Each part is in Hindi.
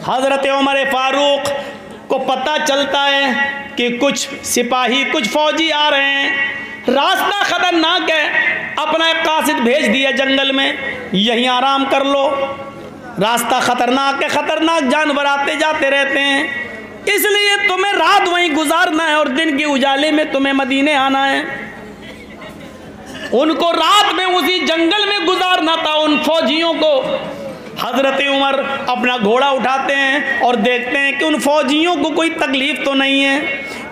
हज़रत उमर फारूक को पता चलता है कि कुछ सिपाही, कुछ फौजी आ रहे हैं, रास्ता खतरनाक है, अपना एक कासिद भेज दिया जंगल में, यहीं आराम कर लो, रास्ता खतरनाक है, खतरनाक जानवर आते जाते रहते हैं, इसलिए तुम्हें रात वहीं गुजारना है और दिन के उजाले में तुम्हें मदीने आना है। उनको रात में उसी जंगल में गुजारना था उन फौजियों को। हजरत उमर अपना घोड़ा उठाते हैं और देखते हैं कि उन फौजियों को कोई तकलीफ तो नहीं है,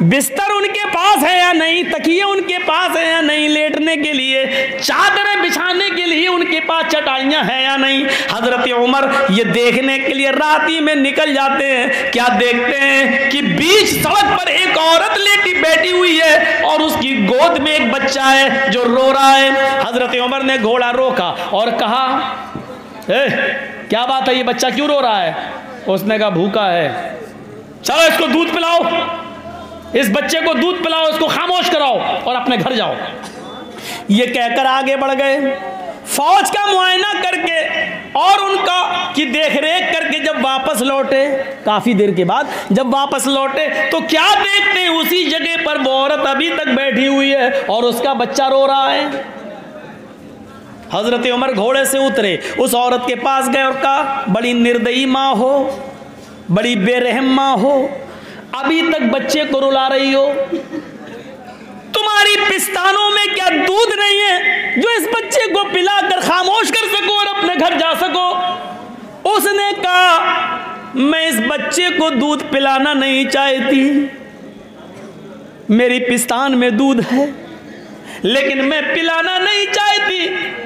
बिस्तर उनके पास है या नहीं, तकिए उनके पास है या नहीं, लेटने के लिए चादरें बिछाने के लिए उनके पास चटाइयां हैं या नहीं। हजरत उमर ये देखने के लिए रात ही में निकल जाते हैं। क्या देखते हैं कि बीच सड़क पर एक औरत लेटी बैठी हुई है और उसकी गोद में एक बच्चा है जो रो रहा है। हजरत उमर ने घोड़ा रोका और कहा, क्या बात है, ये बच्चा क्यों रो रहा है? उसने कहा भूखा है। चलो इसको दूध पिलाओ, इस बच्चे को दूध पिलाओ, इसको खामोश कराओ और अपने घर जाओ। ये कहकर आगे बढ़ गए। फौज का मुआयना करके और उनका की देखरेख करके जब वापस लौटे, काफी देर के बाद जब वापस लौटे तो क्या देखते हैं, उसी जगह पर वो औरत अभी तक बैठी हुई है और उसका बच्चा रो रहा है। हजरत उमर घोड़े से उतरे, उस औरत के पास गए और कहा, बड़ी निर्दयी माँ हो, बड़ी बेरहम माँ हो, अभी तक बच्चे को रुला रही हो, तुम्हारी पिस्तानों में क्या दूध नहीं है जो इस बच्चे को पिलाकर खामोश कर सको और अपने घर जा सको? उसने कहा, मैं इस बच्चे को दूध पिलाना नहीं चाहती, मेरी पिस्तान में दूध है लेकिन मैं पिलाना नहीं चाहती,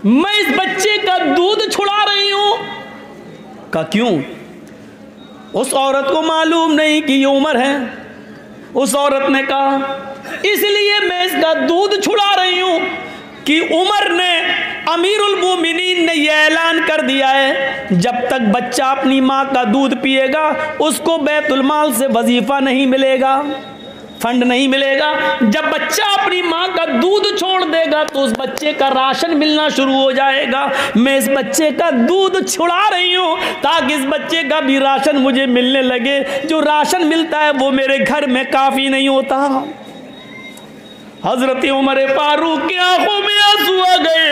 मैं इस बच्चे का दूध छुड़ा रही हूं। का क्यों? उस औरत को मालूम नहीं कि ये उमर है। उस औरत ने कहा, इसलिए मैं इसका दूध छुड़ा रही हूं कि उमर ने, अमीरुल मोमिनीन ने यह ऐलान कर दिया है, जब तक बच्चा अपनी माँ का दूध पिएगा उसको बैतुल माल से वजीफा नहीं मिलेगा, फंड नहीं मिलेगा। जब बच्चा अपनी माँ का दूध छोड़ देगा तो उस बच्चे का राशन मिलना शुरू हो जाएगा। मैं इस बच्चे का दूध छुड़ा रही हूँ ताकि इस बच्चे का भी राशन मुझे मिलने लगे। जो राशन मिलता है वो मेरे घर में काफ़ी नहीं होता। हजरत उमर फारूक की आंखों में आंसू आ गए,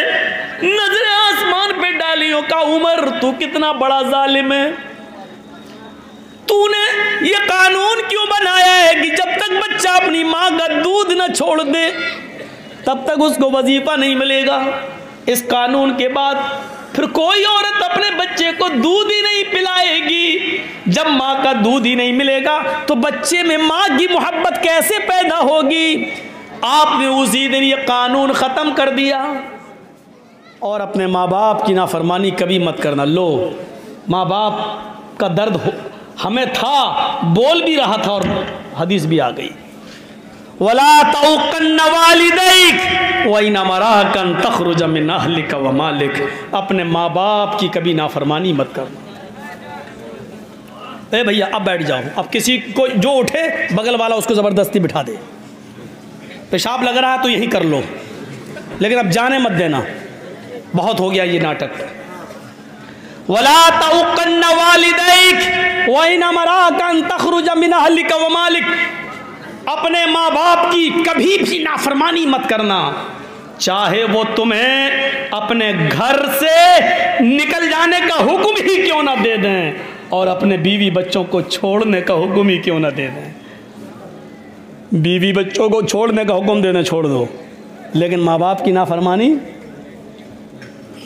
नजरें आसमान पे डालियों का, उमर तू कितना बड़ा जालिम है, तूने ये कानून क्यों बनाया है कि जब तक बच्चा अपनी माँ का दूध न छोड़ दे तब तक उसको वजीफा नहीं मिलेगा। इस कानून के बाद फिर कोई औरत अपने बच्चे को दूध ही नहीं पिलाएगी। जब माँ का दूध ही नहीं मिलेगा तो बच्चे में माँ की मोहब्बत कैसे पैदा होगी? आपने उसी दिन ये कानून ख़त्म कर दिया। और अपने माँ बाप की नाफरमानी कभी मत करना। लो, माँ बाप का दर्द हमें था, बोल भी रहा था और हदीस भी आ गई, वला तउकन्न वालिदैक व इन मराकन तखरुज मिन अहलिक व मालिक। अपने माँ बाप की कभी नाफरमानी मत करना। ए भैया अब बैठ जाओ, अब किसी को जो उठे बगल वाला उसको ज़बरदस्ती बिठा दे। पेशाब लग रहा है तो यही कर लो, लेकिन अब जाने मत देना, बहुत हो गया ये नाटक। वला तउकन्न वालिदैक व इन मराकन तखरुज मिन अहलिक व मालिक। अपने माँ बाप की कभी भी नाफरमानी मत करना, चाहे वो तुम्हें अपने घर से निकल जाने का हुक्म ही क्यों ना दे दें और अपने बीवी बच्चों को छोड़ने का हुक्म ही क्यों ना दे दें। बीवी बच्चों को छोड़ने का हुक्म देना छोड़ दो, लेकिन माँ बाप की नाफरमानी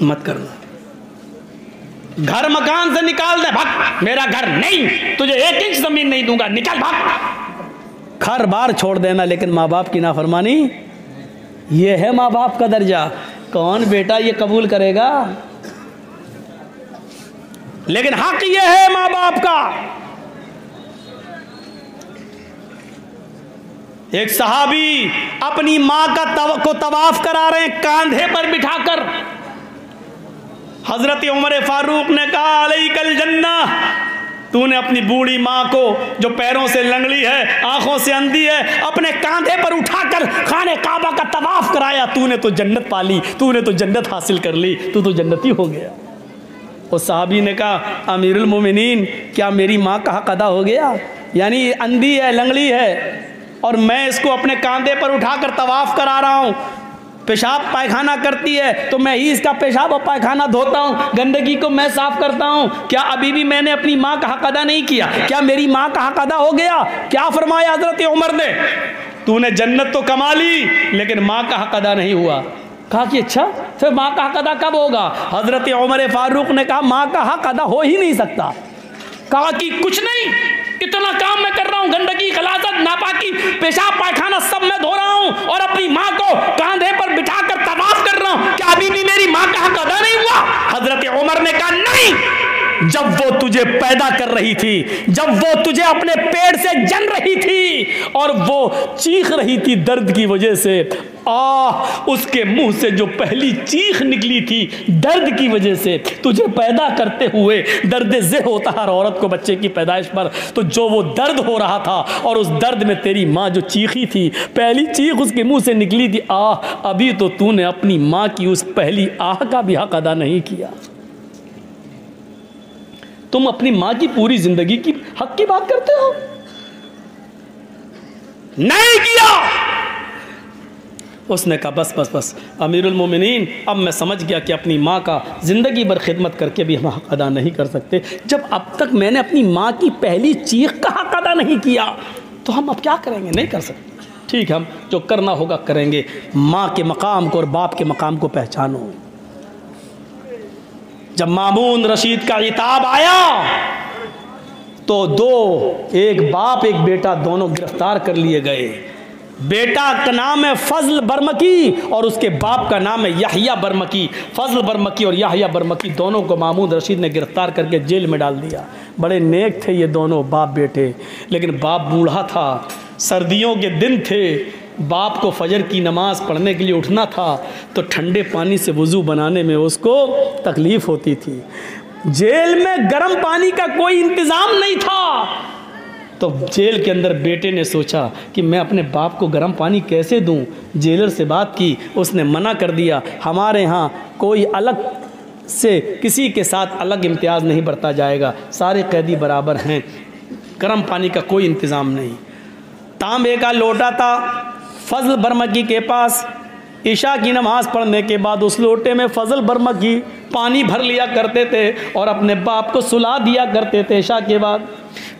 मत करना। घर मकान से निकाल दे, भाग, मेरा घर नहीं, तुझे 1 इंच जमीन नहीं दूंगा, निकल भाग। घर बार छोड़ देना, लेकिन माँ बाप की नाफरमानी, ये है माँ बाप का दर्जा। कौन बेटा ये कबूल करेगा? लेकिन हक ये है माँ बाप का। एक सहाबी अपनी माँ को तवाफ करा रहे हैं कांधे पर बिठाकर। हजरत उमर फारूक ने कहा, अलैकल जन्ना, तूने अपनी बूढ़ी माँ को जो पैरों से लंगड़ी है, आंखों से अंधी है, अपने कांधे पर उठाकर खाने काबा का तवाफ कराया, तूने तो जन्नत पाली, तूने तो जन्नत हासिल कर ली, तू तो जन्नती हो गया। उस सहाबी ने कहा, अमीरुल मोमिनीन क्या मेरी माँ का हक अदा हो गया? यानी अंधी है, लंगड़ी है, और मैं इसको अपने कांधे पर उठाकर तवाफ़ करा रहा हूँ। पेशाब पायखाना करती है तो मैं ही इसका पेशाब और पायखाना धोता हूँ, गंदगी को मैं साफ करता हूँ। क्या अभी भी मैंने अपनी माँ का हक अदा नहीं किया? क्या मेरी माँ का हक अदा हो गया? क्या फरमाया हजरत उमर ने? तूने जन्नत तो कमा ली लेकिन माँ का हक अदा नहीं हुआ। कहा कि अच्छा, फिर माँ का हक अदा कब होगा? हजरत उमर फारूक ने कहा माँ का हक अदा हो ही नहीं सकता। कहा कि कुछ नहीं, इतना काम मैं कर रहा हूँ, गंदगी, गलाजत, नापाकी, पेशाब पायखाना सब मैं धो रहा हूँ और अपनी माँ को कांधे पर बिठाकर तवाफ कर रहा हूँ, क्या अभी भी मेरी माँ का हक अदा नहीं हुआ? हजरत उमर ने कहा नहीं, जब वो तुझे पैदा कर रही थी, जब वो तुझे अपने पेट से जन रही थी और वो चीख रही थी दर्द की वजह से, उसके मुंह से जो पहली चीख निकली थी दर्द की वजह से, तुझे पैदा करते हुए दर्द ज़े होता है औरत को बच्चे की पैदाइश पर, तो जो वो दर्द हो रहा था और उस दर्द में तेरी माँ जो चीखी थी, पहली चीख उसके मुंह से निकली थी, अभी तो तूने अपनी माँ की उस पहली आह का भी हक अदा नहीं किया। तुम अपनी माँ की पूरी जिंदगी की हक की बात करते हो, नहीं किया। उसने कहा बस बस बस अमीरुल मोमिनीन, अब मैं समझ गया कि अपनी माँ का ज़िंदगी भर खिदमत करके भी हम हक अदा नहीं कर सकते। जब अब तक मैंने अपनी माँ की पहली चीख का हक अदा नहीं किया तो हम अब क्या करेंगे? नहीं कर सकते। ठीक है, हम जो करना होगा करेंगे। माँ के मकाम को और बाप के मकाम को पहचानो। जब मामून रशीद का इताब आया तो एक बाप एक बेटा दोनों गिरफ्तार कर लिए गए। बेटा का नाम है फजल बरमकी और उसके बाप का नाम है याहिया बरमकी। फजल बरमकी और याहिया बरमकी दोनों को मामून रशीद ने गिरफ्तार करके जेल में डाल दिया। बड़े नेक थे ये दोनों बाप बेटे, लेकिन बाप बूढ़ा था, सर्दियों के दिन थे, बाप को फजर की नमाज़ पढ़ने के लिए उठना था तो ठंडे पानी से वज़ू बनाने में उसको तकलीफ़ होती थी। जेल में गर्म पानी का कोई इंतज़ाम नहीं था, तो जेल के अंदर बेटे ने सोचा कि मैं अपने बाप को गर्म पानी कैसे दूं। जेलर से बात की, उसने मना कर दिया, हमारे यहाँ कोई अलग से किसी के साथ अलग इम्तियाज़ नहीं बरता जाएगा, सारे कैदी बराबर हैं, गर्म पानी का कोई इंतज़ाम नहीं। तांबे का लोटा था फजल बरमकी के पास। ईशा की नमाज़ पढ़ने के बाद उस लोटे में फजल बरमकी पानी भर लिया करते थे और अपने बाप को सुला दिया करते थे ईशा के बाद।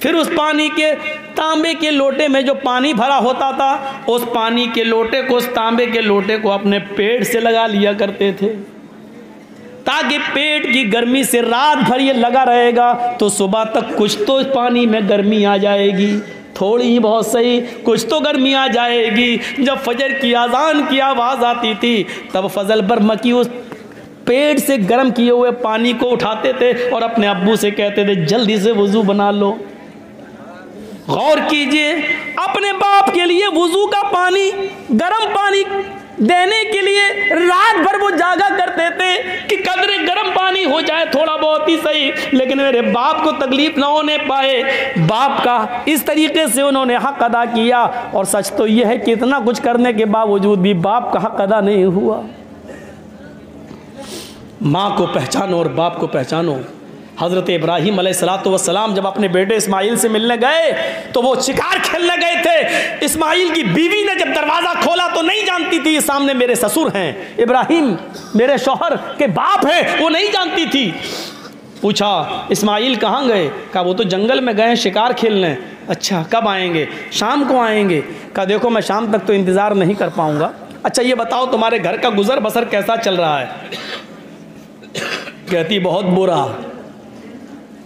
फिर उस पानी के तांबे के लोटे में जो पानी भरा होता था, उस पानी के लोटे को, उस तांबे के लोटे को अपने पेट से लगा लिया करते थे, ताकि पेट की गर्मी से रात भर ये लगा रहेगा तो सुबह तक कुछ तो इस पानी में गर्मी आ जाएगी, थोड़ी ही बहुत सही, कुछ तो गर्मी आ जाएगी। जब फजर की अजान की आवाज़ आती थी तब फजल बरमकी उस पेट से गर्म किए हुए पानी को उठाते थे और अपने अब्बू से कहते थे जल्दी से वज़ू बना लो। गौर कीजिए, अपने बाप के लिए वज़ू का पानी, गर्म पानी देने के लिए रात भर वो जागा करते थे कि कदरे गर्म पानी हो जाए थोड़ा बहुत ही सही, लेकिन मेरे बाप को तकलीफ ना होने पाए। बाप का इस तरीके से उन्होंने हक अदा किया। और सच तो यह है कि इतना कुछ करने के बावजूद भी बाप का हक अदा नहीं हुआ। माँ को पहचानो और बाप को पहचानो। हज़रत इब्राहीम अलैहिस्सलाम जब अपने बेटे इस्माइल से मिलने गए तो वो शिकार खेलने गए थे। इस्माइल की बीवी ने जब दरवाज़ा खोला तो नहीं जानती थी ये सामने मेरे ससुर हैं, इब्राहीम मेरे शौहर के बाप हैं, वो नहीं जानती थी। पूछा इस्माइल कहाँ गए? कहा वो तो जंगल में गए शिकार खेलने। अच्छा कब आएंगे? शाम को आएंगे। कहा देखो मैं शाम तक तो इंतज़ार नहीं कर पाऊँगा। अच्छा ये बताओ तुम्हारे घर का गुजर बसर कैसा चल रहा है? कहती बहुत बुरा।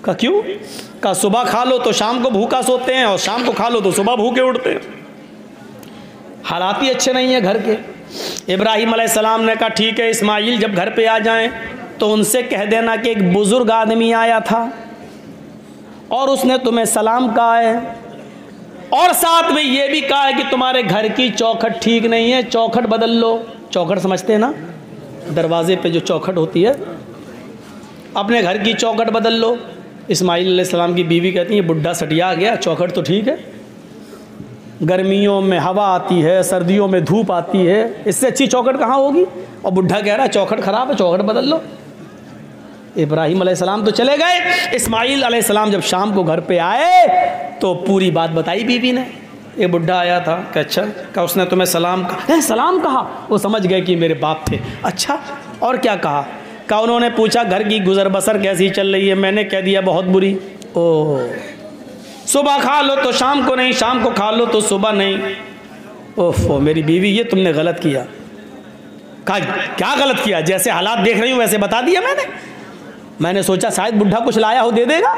का क्यों? का सुबह खा लो तो शाम को भूखा सोते हैं और शाम को खा लो तो सुबह भूखे उठते हैं, हालात ही अच्छे नहीं है घर के। इब्राहीम अलैहिस्सलाम ने कहा ठीक है, इस्माइल जब घर पे आ जाएं तो उनसे कह देना कि एक बुज़ुर्ग आदमी आया था और उसने तुम्हें सलाम कहा है और साथ में ये भी कहा है कि तुम्हारे घर की चौखट ठीक नहीं है, चौखट बदल लो। चौखट समझते हैं ना, दरवाजे पे जो चौखट होती है, अपने घर की चौखट बदल लो। इस्माइल अलैहिस्सलाम की बीवी कहती है बुढ़ा सटिया गया, चौखट तो ठीक है, गर्मियों में हवा आती है, सर्दियों में धूप आती है, इससे अच्छी चौखट कहाँ होगी? और बुढ़ा कह रहा है चौखट ख़राब है, चौखट बदल लो। इब्राहीम अलैहिस्सलाम तो चले गए, इस्माइल अलैहिस्सलाम जब शाम को घर पे आए तो पूरी बात बताई बीवी ने। एक बुढ़ा आया था कि अच्छा, क्या उसने तुम्हें सलाम कहा? सलाम कहा। वो समझ गए कि मेरे बाप थे। अच्छा, और क्या कहा? क्या उन्होंने पूछा घर की गुजर बसर कैसी चल रही है? मैंने कह दिया बहुत बुरी। ओह, सुबह खा लो तो शाम को नहीं, शाम को खा लो तो सुबह नहीं। ओह मेरी बीवी, ये तुमने गलत किया। कहा क्या गलत किया? जैसे हालात देख रही हूँ वैसे बता दिया मैंने सोचा शायद बुढ़ा कुछ लाया हो दे देगा।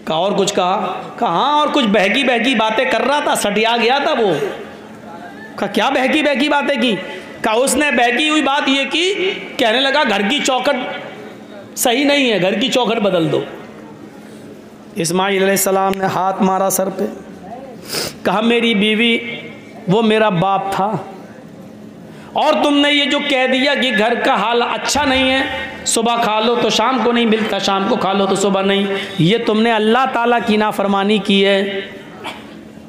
कहा और कुछ कहा और कुछ बहकी बहकी बातें कर रहा था, सटिया गया था वो। कहा क्या बहकी बहकी बातें की? कहा उसने बहकी हुई बात ये की, कहने लगा घर की चौखट सही नहीं है, घर की चौखट बदल दो। इस्माइल अलैहिस्सलाम ने हाथ मारा सर पे, कहा मेरी बीवी वो मेरा बाप था, और तुमने ये जो कह दिया कि घर का हाल अच्छा नहीं है, सुबह खा लो तो शाम को नहीं मिलता, शाम को खा लो तो सुबह नहीं, ये तुमने अल्लाह ताला की नाफरमानी की है।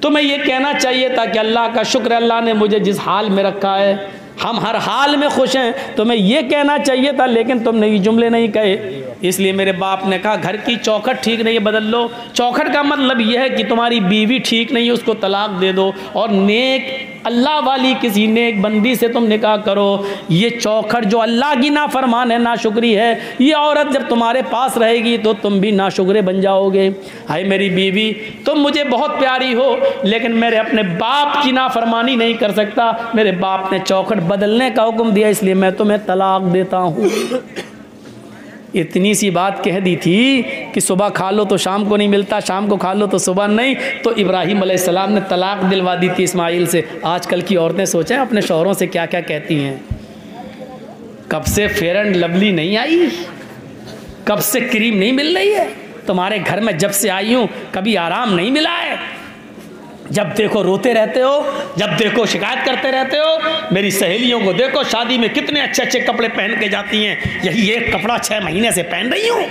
तुम्हें ये कहना चाहिए था कि अल्लाह का शुक्र, अल्लाह ने मुझे जिस हाल में रखा है हम हर हाल में खुश हैं, तुम्हें ये कहना चाहिए था, लेकिन तुमने ये जुमले नहीं कहे। इसलिए मेरे बाप ने कहा घर की चौखट ठीक नहीं है, बदल लो। चौखट का मतलब यह है कि तुम्हारी बीवी ठीक नहीं है, उसको तलाक दे दो, और नेक अल्लाह वाली किसी नेक बंदी से तुम निकाह करो। ये चौखट जो अल्लाह की नाफरमान है, नाशुक्री है, ये औरत जब तुम्हारे पास रहेगी तो तुम भी नाशुक्रे बन जाओगे। हाय मेरी बीवी, तुम मुझे बहुत प्यारी हो, लेकिन मेरे अपने बाप की नाफरमानी नहीं कर सकता। मेरे बाप ने चौखट बदलने का हुक्म दिया, इसलिए मैं तुम्हें तलाक देता हूँ। इतनी सी बात कह दी थी कि सुबह खा लो तो शाम को नहीं मिलता, शाम को खा लो तो सुबह नहीं, तो इब्राहीम अलैहिस्सलाम ने तलाक दिलवा दी थी इस्माइल से। आजकल की औरतें सोचें अपने शौहरों से क्या क्या कहती हैं। कब से फेयर एंड लवली नहीं आई, कब से क्रीम नहीं मिल रही है तुम्हारे घर में, जब से आई हूँ कभी आराम नहीं मिला है, जब देखो रोते रहते हो, जब देखो शिकायत करते रहते हो। मेरी सहेलियों को देखो शादी में कितने अच्छे अच्छे कपड़े पहन के जाती हैं, यही एक कपड़ा 6 महीने से पहन रही हूँ।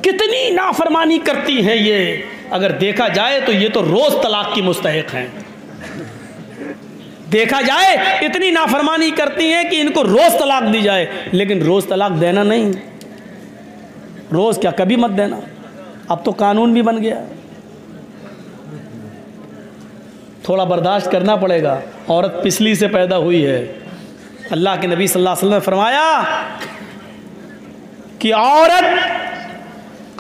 कितनी नाफरमानी करती हैं ये। अगर देखा जाए तो ये तो रोज तलाक की मुस्तहिक हैं। देखा जाए इतनी नाफरमानी करती हैं कि इनको रोज तलाक दी जाए, लेकिन रोज तलाक देना नहीं। रोज क्या, कभी मत देना। अब तो कानून भी बन गया, थोड़ा बर्दाश्त करना पड़ेगा। औरत पिछली से पैदा हुई है। अल्लाह के नबी सल्लल्लाहु अलैहि वसल्लम ने फरमाया कि औरत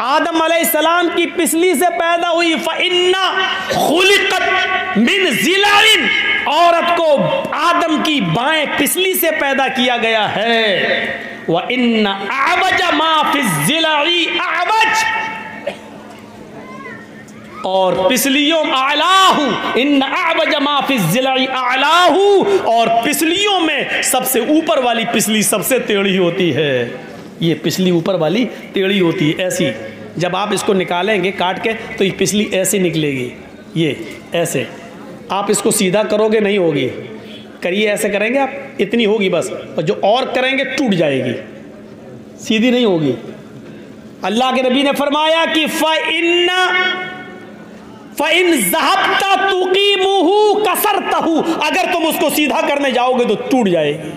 आदम अलैहिस्सलाम की पिछली से पैदा हुई। फ़इन्ना खुलिक़त मिन ज़िलाइन, औरत को आदम की बाएं पिछली से पैदा किया गया है। व इन्ना अअवज मा फ़ि ज़िलाई अअवज, और पिछलियों आलाहू, इन अअवज मा फ़ि ज़िलाई आलाहू, और पिछलियों में सबसे ऊपर वाली पिछली सबसे टेढ़ी होती है। ये पिछली ऊपर वाली टेढ़ी होती है, ऐसी। जब आप इसको निकालेंगे काट के तो ये पिछली ऐसे निकलेगी, ये ऐसे। आप इसको सीधा करोगे नहीं होगी, करिए ऐसे करेंगे आप, इतनी होगी बस, और जो और करेंगे टूट जाएगी, सीधी नहीं होगी। अल्लाह के नबी ने फरमाया कि फ़इन ज़हबता तुक़ीमुहु कसरतहु, अगर तुम उसको सीधा करने जाओगे तो टूट जाएगी।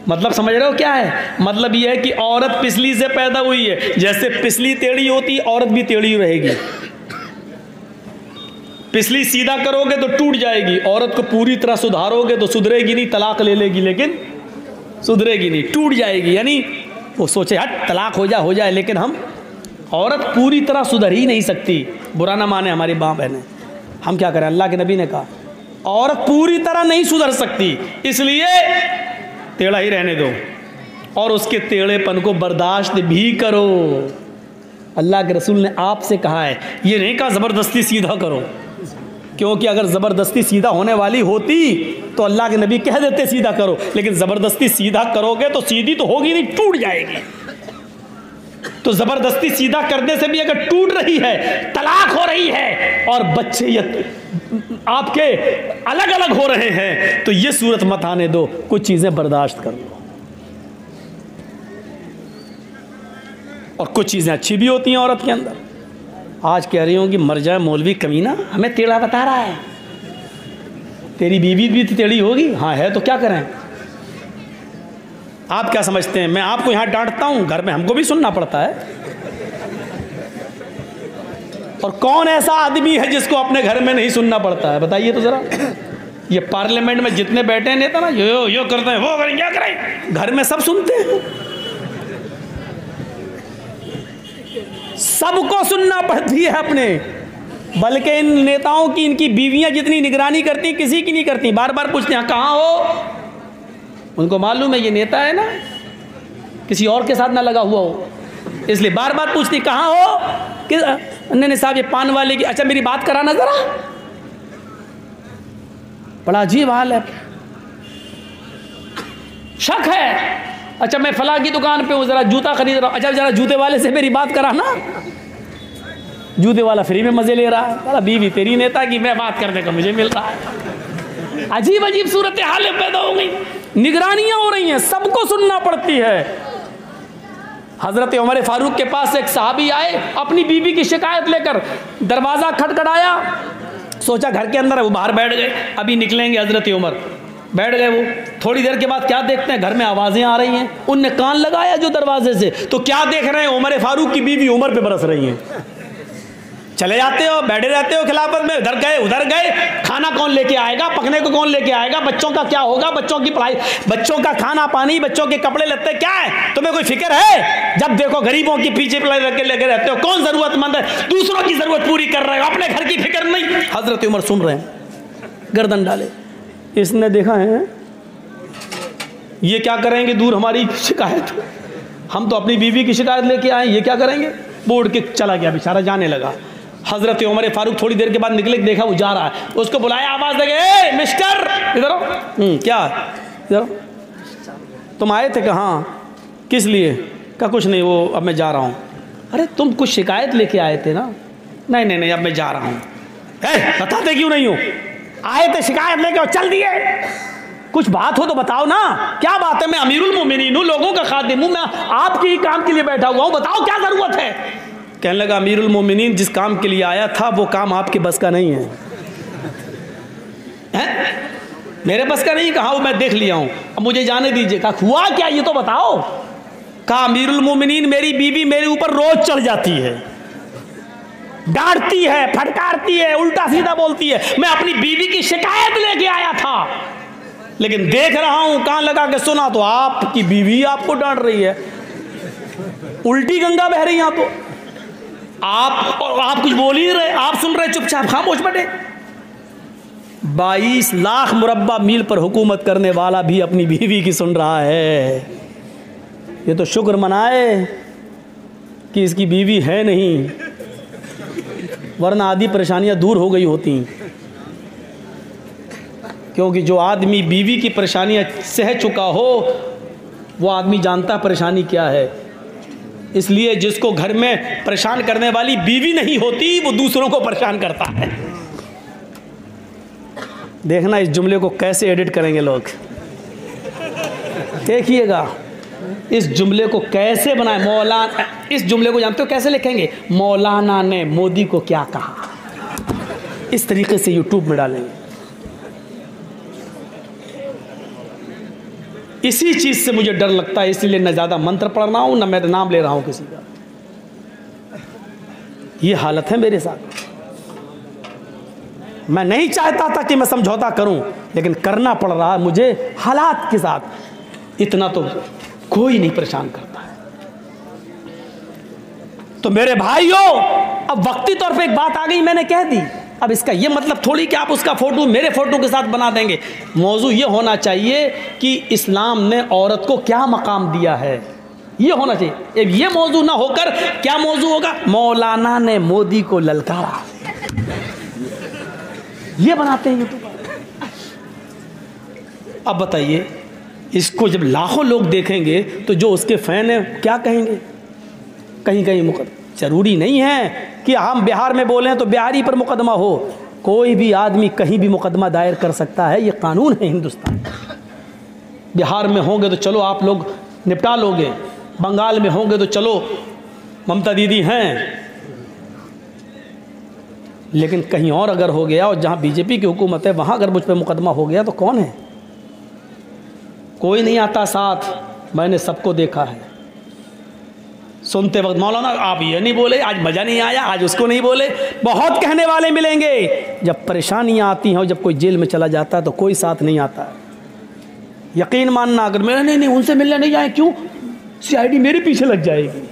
मतलब समझ रहे हो क्या है? मतलब यह है कि औरत पिछली से पैदा हुई है, जैसे पिछली टेढ़ी होती औरत भी टेढ़ी रहेगी। पिछली सीधा करोगे तो टूट जाएगी, औरत को पूरी तरह सुधारोगे तो सुधरेगी नहीं, तलाक ले लेगी लेकिन सुधरेगी नहीं, टूट जाएगी। यानी वो सोचे हट तलाक हो जाए, लेकिन हम औरत पूरी तरह सुधर ही नहीं सकती। बुरा ना माने हमारी माँ बहनें, हम क्या करें? अल्लाह के नबी ने कहा औरत पूरी तरह नहीं सुधर सकती, इसलिए टेढ़ा ही रहने दो और उसके टेढ़ेपन को बर्दाश्त भी करो। अल्लाह के रसूल ने आपसे कहा है, ये नहीं कहा ज़बरदस्ती सीधा करो, क्योंकि अगर ज़बरदस्ती सीधा होने वाली होती तो अल्लाह के नबी कह देते सीधा करो, लेकिन ज़बरदस्ती सीधा करोगे तो सीधी तो होगी नहीं, टूट जाएगी। तो ज़बरदस्ती सीधा करने से भी अगर टूट रही है, तलाक हो रही है और बच्चे आपके अलग अलग हो रहे हैं, तो ये सूरत मत आने दो, कुछ चीज़ें बर्दाश्त कर लो। और कुछ चीज़ें अच्छी भी होती हैं औरत के अंदर। आज कह रही हूँ कि मर जाए मौलवी कमीना, हमें टेढ़ा बता रहा है। तेरी बीवी भी तो टेढ़ी होगी, हाँ है तो क्या करें? आप क्या समझते हैं मैं आपको यहाँ डांटता हूँ, घर में हमको भी सुनना पड़ता है। और कौन ऐसा आदमी है जिसको अपने घर में नहीं सुनना पड़ता है, बताइए तो जरा। ये पार्लियामेंट में जितने बैठे हैं नेता ना, यो करते हैं, वो करें, क्या करें, घर में सब सुनते हैं। सबको सुनना पड़ती है अपने, बल्कि इन नेताओं की, इनकी बीवियां जितनी निगरानी करती किसी की नहीं करती। बार बार पूछते हैं कहाँ हो, उनको मालूम है ये नेता है ना, किसी और के साथ ना लगा हुआ हो, इसलिए बार बार पूछती कहाँ हो कि नहीं साहब ये पान वाले की, अच्छा मेरी बात कराना जरा। बड़ा अजीब हाल है, शक है, अच्छा मैं फला की दुकान पे हूँ, जरा जूता खरीद रहा हूँ, अच्छा जरा जूते वाले से मेरी बात कराना। जूते वाला फ्री में मजे ले रहा है, अरे बीवी तेरी नेता की, मैं बात करने का मुझे मिल रहा है। अजीब अजीब सूरत हालें पैदा हो गई, निगरानियां हो रही हैं, सबको सुनना पड़ती है। हजरत उमर फारूक के पास एक सहाबी आए अपनी बीवी की शिकायत लेकर, दरवाजा खटखटाया, सोचा घर के अंदर है, वो बाहर बैठ गए, अभी निकलेंगे हजरत उमर, बैठ गए वो। थोड़ी देर के बाद क्या देखते हैं, घर में आवाजें आ रही हैं, उनने कान लगाया जो दरवाजे से, तो क्या देख रहे हैं, उमर फारूक की बीवी उमर पे बरस रही हैं। चले जाते हो, बैठे रहते हो खिलाफत में, इधर गए उधर गए, खाना कौन लेके आएगा, पकने को कौन लेके आएगा, बच्चों का क्या होगा, बच्चों की पढ़ाई, बच्चों का खाना पानी, बच्चों के कपड़े लत्ते, क्या है तुम्हें कोई फिक्र है? जब देखो गरीबों की पीछे लगे रहते हो, कौन जरूरतमंद है, दूसरों की जरूरत पूरी कर रहे हो, अपने घर की फिक्र नहीं। हजरत उमर सुन रहे हैं, गर्दन डाले, इसने देखा है ये क्या करेंगे, दूर हमारी शिकायत, हम तो अपनी बीवी की शिकायत लेके आए, ये क्या करेंगे, बोर्ड के चला गया बेचारा, जाने लगा। हजरत उमर फारूक थोड़ी देर के बाद निकले, देखा वो जा रहा है, उसको बुलाया, आवाज लगे, ए मिस्टर इधर आओ। क्या इधर, तुम आए थे? कहाँ, किस लिए? क्या कुछ नहीं, वो अब मैं जा रहा हूँ। अरे तुम कुछ शिकायत लेके आए थे ना? नहीं नहीं नहीं, अब मैं जा रहा हूँ। बताते क्यों नहीं हो? आए थे शिकायत लेके और चल दिए। कुछ बात हो तो बताओ ना, क्या बात है? मैं अमीरुल मोमिनीन हूँ, लोगों का खादिम हूँ, मैं आपके ही काम के लिए बैठा हुआ हूँ, बताओ क्या जरूरत है? कहने लगा, अमीरुल मोमिनीन जिस काम के लिए आया था वो काम आपके बस का नहीं है। मेरे बस का नहीं? कहा वो मैं देख लिया हूँ, अब मुझे जाने दीजिए। कहा हुआ क्या ये तो बताओ। कहा अमीरुल मोमिनीन मेरी बीवी मेरे ऊपर रोज चढ़ जाती है, डांटती है, फटकारती है, उल्टा सीधा बोलती है। मैं अपनी बीवी की शिकायत लेके आया था, लेकिन देख रहा हूं कान लगा के सुना तो आपकी बीवी आपको डांट रही है, उल्टी गंगा बह रही है। तो आप कुछ बोल ही रहे, आप सुन रहे, चुपचाप खामोश बैठे। 22 लाख मुरब्बा मील पर हुकूमत करने वाला भी अपनी बीवी की सुन रहा है। ये तो शुक्र मनाए कि इसकी बीवी है नहीं, वरना आधी परेशानियां दूर हो गई होती। क्योंकि जो आदमी बीवी की परेशानियां सह चुका हो वो आदमी जानता परेशानी क्या है। इसलिए जिसको घर में परेशान करने वाली बीवी नहीं होती वो दूसरों को परेशान करता है। देखना इस जुमले को कैसे एडिट करेंगे लोग, देखिएगा इस जुमले को कैसे बनाए। मौलाना, इस जुमले को जानते हो कैसे लिखेंगे? मौलाना ने मोदी को क्या कहा, इस तरीके से यूट्यूब में डालेंगे। इसी चीज से मुझे डर लगता है, इसलिए न ज्यादा मंत्र पढ़ रहा हूं, न मैं नाम ले रहा हूं किसी का। ये हालत है मेरे साथ। मैं नहीं चाहता था कि मैं समझौता करूं, लेकिन करना पड़ रहा है मुझे हालात के साथ। इतना तो कोई नहीं परेशान करता है। तो मेरे भाइयों, अब वक्ती तौर पे एक बात आ गई, मैंने कह दी। अब इसका ये मतलब थोड़ी कि आप उसका फोटो मेरे फोटो के साथ बना देंगे। मौजू ये होना चाहिए कि इस्लाम ने औरत को क्या मकाम दिया है, ये होना चाहिए। अब ये मौजू ना होकर क्या मौजू होगा? मौलाना ने मोदी को ललकारा, ये बनाते हैं यूट्यूब पर। अब बताइए, इसको जब लाखों लोग देखेंगे तो जो उसके फैन हैं क्या कहेंगे? कहीं कहीं मुकदमा जरूरी नहीं है कि हम बिहार में बोलें तो बिहारी पर मुकदमा हो। कोई भी आदमी कहीं भी मुकदमा दायर कर सकता है, ये कानून है हिंदुस्तान। बिहार में होंगे तो चलो आप लोग निपटा लोगे, बंगाल में होंगे तो चलो ममता दीदी हैं, लेकिन कहीं और अगर हो गया और जहाँ बीजेपी की हुकूमत है वहाँ अगर मुझ पर मुकदमा हो गया तो कौन है? कोई नहीं आता साथ। मैंने सबको देखा है। सुनते वक्त मौलाना आप ये नहीं बोले, आज मज़ा नहीं आया, आज उसको नहीं बोले। बहुत कहने वाले मिलेंगे। जब परेशानियां आती हैं और जब कोई जेल में चला जाता है तो कोई साथ नहीं आता है। यकीन मानना, अगर मेरा नहीं उनसे मिलने नहीं जाए, क्यों? CID मेरे पीछे लग जाएगी।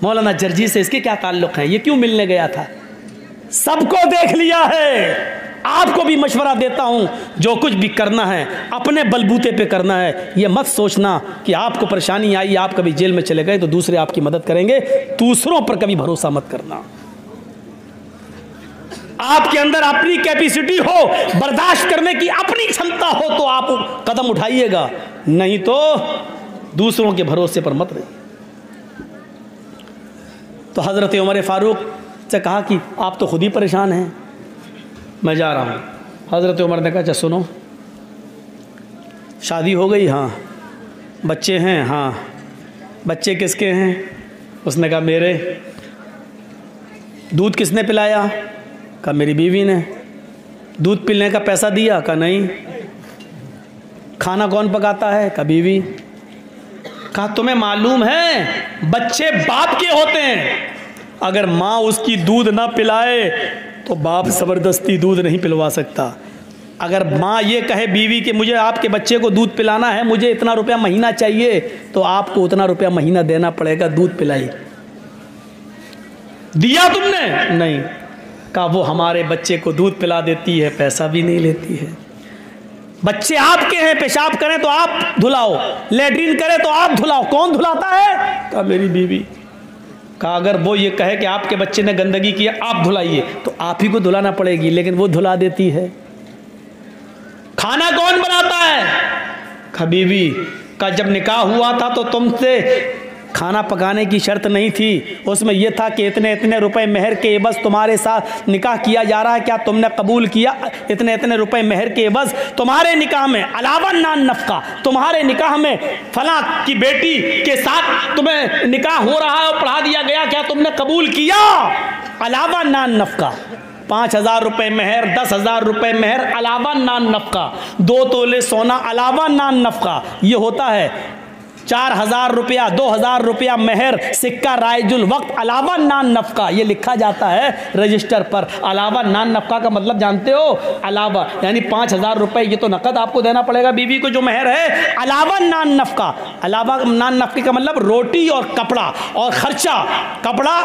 मौलाना जर्जी से इसके क्या ताल्लुक़ है, ये क्यों मिलने गया था? सबको देख लिया है। आपको भी मशवरा देता हूं, जो कुछ भी करना है अपने बलबूते पे करना है। ये मत सोचना कि आपको परेशानी आई, आप कभी जेल में चले गए तो दूसरे आपकी मदद करेंगे। दूसरों पर कभी भरोसा मत करना। आपके अंदर अपनी कैपेसिटी हो, बर्दाश्त करने की अपनी क्षमता हो तो आप कदम उठाइएगा, नहीं तो दूसरों के भरोसे पर मत रहिए। तो हज़रत उमर फारूक से कहा कि आप तो खुद ही परेशान हैं, मैं जा रहा हूँ। हज़रत उमर ने कहा अच्छा सुनो, शादी हो गई? हाँ। बच्चे हैं? हाँ। बच्चे किसके हैं? उसने कहा मेरे। दूध किसने पिलाया? कहा मेरी बीवी ने। दूध पिलने का पैसा दिया? कहा नहीं। खाना कौन पकाता है? कहा बीवी। कहा तुम्हें मालूम है बच्चे बाप के होते हैं, अगर माँ उसकी दूध ना पिलाए तो बाप ज़बरदस्ती दूध नहीं पिलवा सकता। अगर माँ ये कहे बीवी के मुझे आपके बच्चे को दूध पिलाना है, मुझे इतना रुपया महीना चाहिए, तो आपको उतना रुपया महीना देना पड़ेगा, दूध पिलाई। दिया तुमने? नहीं। कहा वो हमारे बच्चे को दूध पिला देती है, पैसा भी नहीं लेती है। बच्चे आपके हैं, पेशाब करें तो आप धुलाओ, लेटरिन करें तो आप धुलाओ, कौन धुलाता है? कहा मेरी बीवी। कहा अगर वो ये कहे कि आपके बच्चे ने गंदगी किया, आप धुलाइए, तो आप ही को धुलाना पड़ेगी, लेकिन वो धुला देती है। खाना कौन बनाता है? कहा बीवी। का जब निकाह हुआ था तो तुमसे खाना पकाने की शर्त नहीं थी, उसमें यह था कि इतने इतने रुपए महर के बस तुम्हारे साथ निकाह किया जा रहा है, क्या तुमने कबूल किया? इतने इतने रुपए महर के बस तुम्हारे निकाह में, अलावा नान नफका, तुम्हारे निकाह में फला की बेटी के साथ तुम्हें निकाह हो रहा है और पढ़ा दिया गया, क्या तुमने कबूल किया? अलावा नान नफका। 5,000 रुपये महर, 10,000 रुपये महर, अलावा नान नफका, 2 तोले सोना, अलावा नान नफका। ये होता है 4,000 रुपया, 2,000 रुपया महर, सिक्का राइजुल वक्त, अलावा नान नफका। ये लिखा जाता है रजिस्टर पर। अलावा नान नफका का मतलब जानते हो? अलावा यानी 5,000 रुपये ये तो नकद आपको देना पड़ेगा बीवी को जो महर है, अलावा नान नफका। अलावा नान नफके का मतलब रोटी और कपड़ा और खर्चा, कपड़ा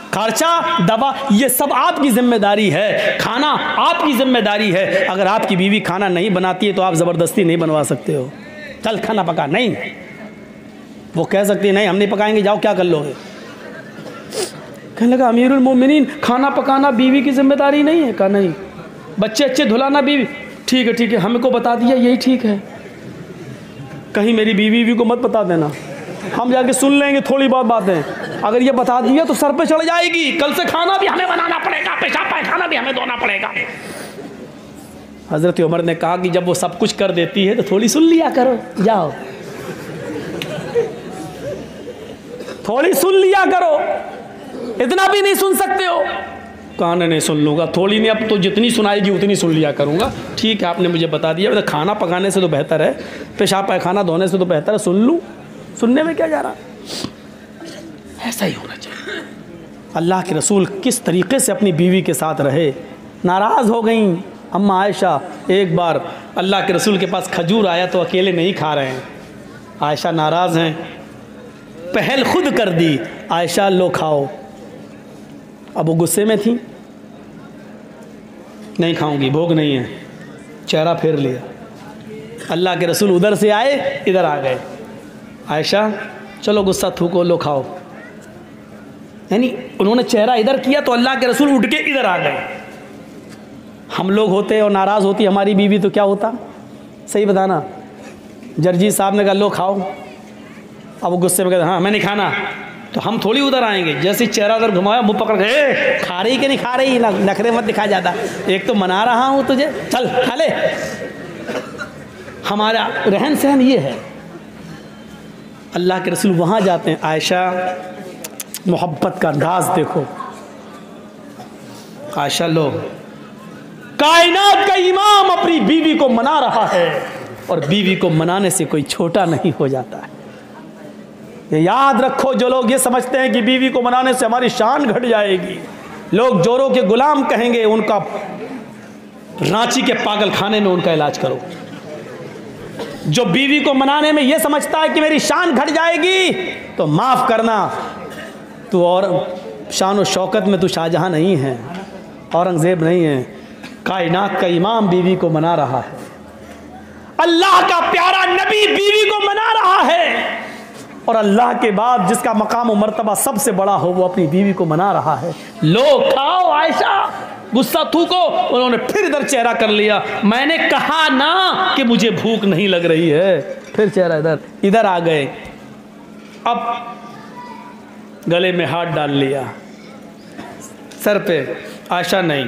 खर्चा, दवा, ये सब आपकी जिम्मेदारी है। खाना आपकी जिम्मेदारी है। अगर आपकी बीवी खाना नहीं बनाती है तो आप ज़बरदस्ती नहीं बनवा सकते हो, चल खाना पका, नहीं। वो कह सकती है नहीं हम नहीं पकाएंगे, जाओ क्या कर लोगे। कहने लगा अमीरुल मोमिनीन खाना पकाना बीवी की जिम्मेदारी नहीं है? कहा नहीं। बच्चे अच्छे धुलाना बीवी, ठीक है ठीक है, हमको बता दिया यही ठीक है, कहीं मेरी बीवी को मत बता देना, हम जाके सुन लेंगे थोड़ी बहुत बातें। अगर ये बता दिया तो सर पे चढ़ जाएगी, कल से खाना भी हमें बनाना पड़ेगा, पेशाब पैखाना भी हमें धोना पड़ेगा। हज़रत उमर ने कहा कि जब वो सब कुछ कर देती है तो थोड़ी सुन लिया करो, जाओ थोड़ी सुन लिया करो, इतना भी नहीं सुन सकते हो? कहा नहीं सुन लूँगा, थोड़ी नहीं, अब तो जितनी सुनाएगी उतनी सुन लिया करूँगा। ठीक है आपने मुझे बता दिया, खाना पकाने से तो बेहतर है, पेशाब पैखाना धोने से तो बेहतर है, सुन लूँ, सुनने में क्या जा रहा। ऐसा ही होना चाहिए। अल्लाह के रसूल किस तरीक़े से अपनी बीवी के साथ रहे। नाराज़ हो गई अम्मा आयशा। एक बार अल्लाह के रसूल के पास खजूर आया तो अकेले नहीं खा रहे हैं, आयशा नाराज़ हैं, पहल खुद कर दी, आयशा लो खाओ। अब वो गुस्से में थी, नहीं खाऊंगी, भोग नहीं है, चेहरा फेर लिया। अल्लाह के रसूल उधर से आए, इधर आ गए, आयशा चलो गुस्सा थूको, लो खाओ। यानी उन्होंने चेहरा इधर किया तो अल्लाह के रसूल उठ के इधर आ गए। हम लोग होते और नाराज़ होती हमारी बीवी तो क्या होता? सही बताना। जर्जी साहब ने कहा लो खाओ, अब वो गुस्से में कहते हाँ मैं नहीं खाना, तो हम थोड़ी उधर आएंगे। जैसे चेहरा उधर घुमाया, मुँह पकड़ के खा रही कि नहीं खा रही, नखरे मत दिखा जाता, एक तो मना रहा हूँ तुझे, चल खा ले। हमारा रहन सहन ये है। अल्लाह के रसूल वहाँ जाते हैं, आयशा मोहब्बत का अंदाज देखो। आयशा लो, कायनात का इमाम अपनी बीवी को मना रहा है, और बीवी को मनाने से कोई छोटा नहीं हो जाता है। ये याद रखो, जो लोग ये समझते हैं कि बीवी को मनाने से हमारी शान घट जाएगी, लोग जोरों के गुलाम कहेंगे, उनका रांची के पागल खाने में उनका इलाज करो। जो बीवी को मनाने में ये समझता है कि मेरी शान घट जाएगी, तो माफ करना, तू और शान और शौकत में तू शाहजहां नहीं है, औरंगजेब नहीं है। कायनात का इमाम बीवी को मना रहा है, अल्लाह का प्यारा नबी बीवी को मना रहा है, और अल्लाह के बाद जिसका मकाम और मर्तबा सबसे बड़ा हो वो अपनी बीवी को मना रहा है। लो खाओ आयशा, गुस्सा थूको। उन्होंने फिर इधर चेहरा कर लिया, मैंने कहा ना कि मुझे भूख नहीं लग रही है, फिर चेहरा इधर आ गए। अब गले में हाथ डाल लिया, सर पे, आयशा नहीं,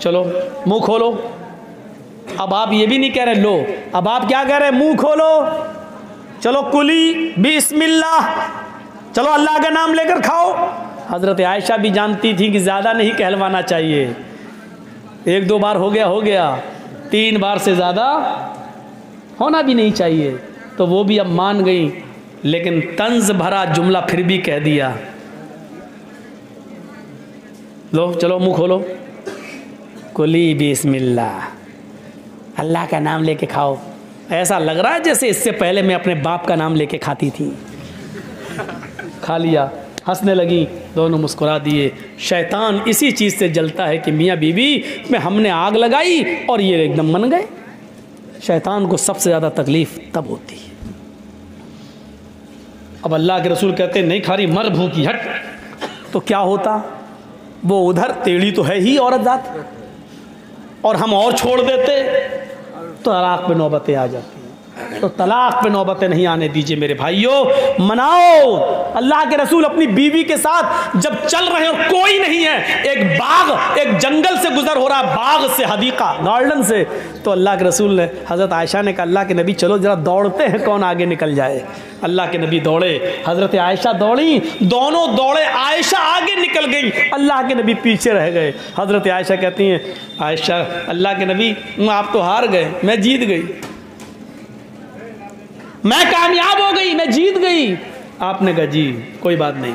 चलो मुंह खोलो। अब आप ये भी नहीं कह रहे लो, अब आप क्या कह रहे हैं, मुंह खोलो, चलो कुली बिस्मिल्लाह, चलो अल्लाह का नाम लेकर खाओ। हजरत आयशा भी जानती थी कि ज़्यादा नहीं कहलवाना चाहिए, 1-2 बार हो गया, 3 बार से ज़्यादा होना भी नहीं चाहिए, तो वो भी अब मान गई, लेकिन तंज भरा जुमला फिर भी कह दिया, लो चलो मुंह खोलो, कुली बिस्मिल्लाह, अल्लाह का नाम लेके खाओ। ऐसा लग रहा है जैसे इससे पहले मैं अपने बाप का नाम लेके खाती थी। खा लिया, हंसने लगी, दोनों मुस्कुरा दिए। शैतान इसी चीज़ से जलता है कि मियाँ बीवी में हमने आग लगाई और ये एकदम मन गए। शैतान को सबसे ज़्यादा तकलीफ़ तब होती है। अब अल्लाह के रसूल कहते नहीं खा रही, मर भूखी, हट, तो क्या होता, वो उधर टेढ़ी तो है ही औरत जात, और हम और छोड़ देते तो तलाक पे नौबतें आ जाती हैं। तो तलाक पे नौबतें नहीं आने दीजिए मेरे भाइयों, मनाओ। अल्लाह के रसूल अपनी बीवी के साथ जब चल रहे हो, कोई नहीं है, एक बाग, एक जंगल से गुजर हो रहा है, बाग से, हदीका, गार्डन से, तो अल्लाह के रसूल ने, हज़रत आयशा ने कहा अल्लाह के नबी चलो जरा दौड़ते हैं, कौन आगे निकल जाए। अल्लाह के नबी दौड़े, हज़रत आयशा दौड़ी, दोनों दौड़े, आयशा आगे निकल गई, अल्लाह के नबी पीछे रह गए। हज़रत आयशा कहती हैं, आयशा अल्लाह के नबी आप तो हार गए, मैं जीत गई, मैं कामयाब हो गई, मैं जीत गई। आपने कहा जी कोई बात नहीं,